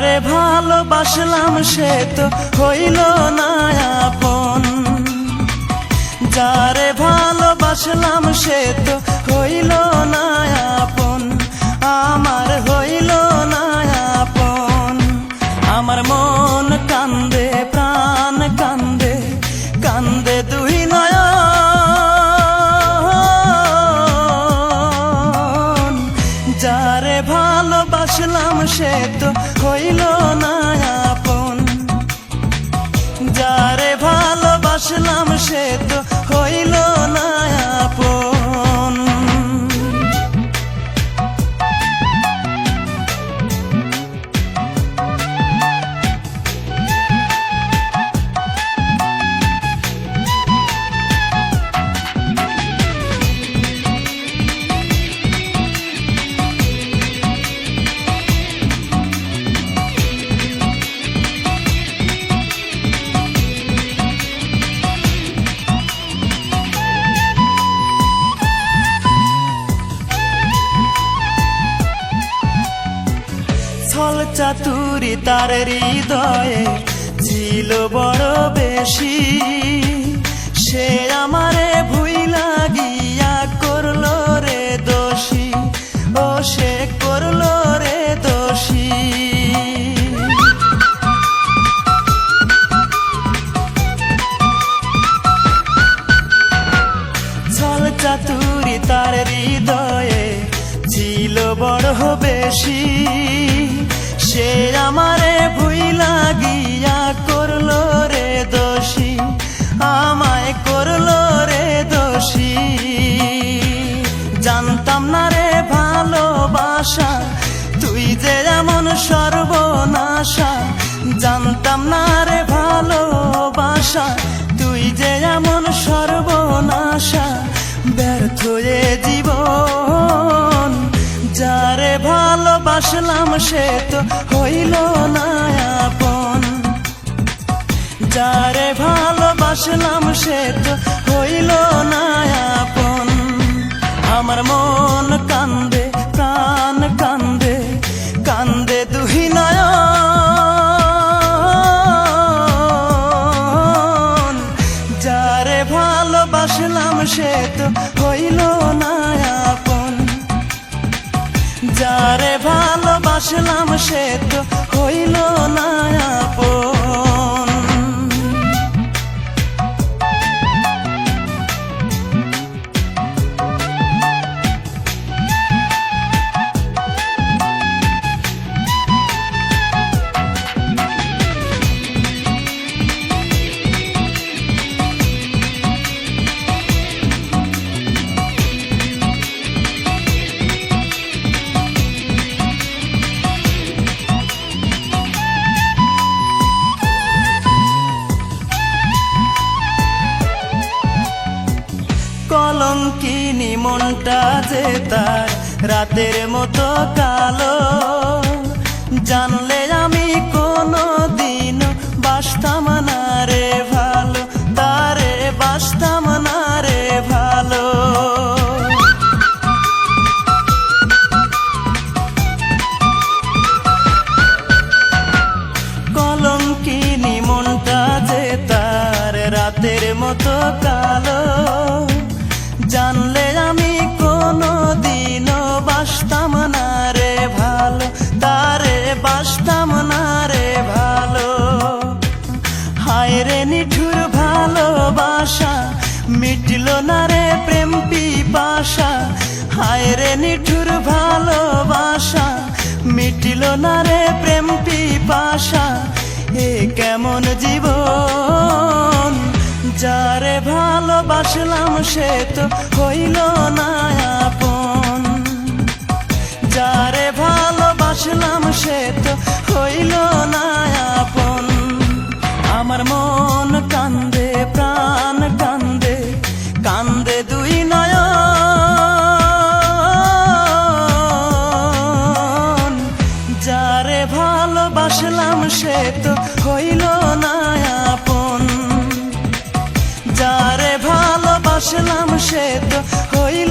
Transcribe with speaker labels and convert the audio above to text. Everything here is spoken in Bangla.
Speaker 1: যারে ভালোবাসলাম সে তো হইল না আপন, যারে ভালোবাসলাম সে তো হইল না আপন, আমার হইল না আপন। আমার মন কান্দে, প্রাণ কান্দে, কান্দে দুই নয়ন। যারে ভালোবাসলাম সে তো হইল না আপন, যারে ভালোবাসলাম সে তো হইল না আপন। ছল চাতুরি তার হৃদয়ে ছিল বড় বেশি, সে আমারে ভুইলা গিয়া করলো রে দোষী, ও সে করলো রে দোষী। ছল চাতুরি তার হৃদয়ে ছিল বড় বেশি, সে আমারে ভুইলা গিয়া করলো রে দোষী, আমায় করলো রে দোষী। জানতাম না রে ভালোবাসা তুই যে এমন সর্বনাশা, জানতাম না রে ভালোবাসা তুই যে এমন সর্বনাশা। ব্যর্থ এ জীবন, যারে ভালোবাসলাম সে তো হইল না আপন, যারে ভালোবাসলাম সে তো হইল না আপন। আমার মন কান্দে, প্রাণ কান্দে, কান্দে দুই নয়ন। যারে ভালোবাসলাম সে তো হইল না আপন, যারে ভালোবাসলাম সে তো হইল না আপন। কলঙ্কিনী মনটা যে তার রাতের মতো কালো, জানলে আমি কোনো দিন বাসতাম না রে ভালো, তারে বাসতাম না রে ভালো। কলঙ্কিনী মনটা যে তার রাতের মতো কালো, জানলে আমি কোনো দিনও বাসতাম না রে ভালো, তারে বাসতাম না রে ভালো। হায় রে নিঠুর ভালোবাসা মিটল না রে প্রেম পিপাসা, হায় রে নিঠুর ভালোবাসা মিটল না রে প্রেম পিপাসা। এ কেমন জীবন, যারে ভালোবাসলাম সে তো হইল না আপন, যারে ভালোবাসলাম সে তো হইল না আপন। আমার মন কান্দে, প্রাণ কান্দে, কান্দে দুই নয়ন। যারে ভালোবাসলাম সে তো হইল না আপন, যারে ভালোবাসলাম সে তো হইল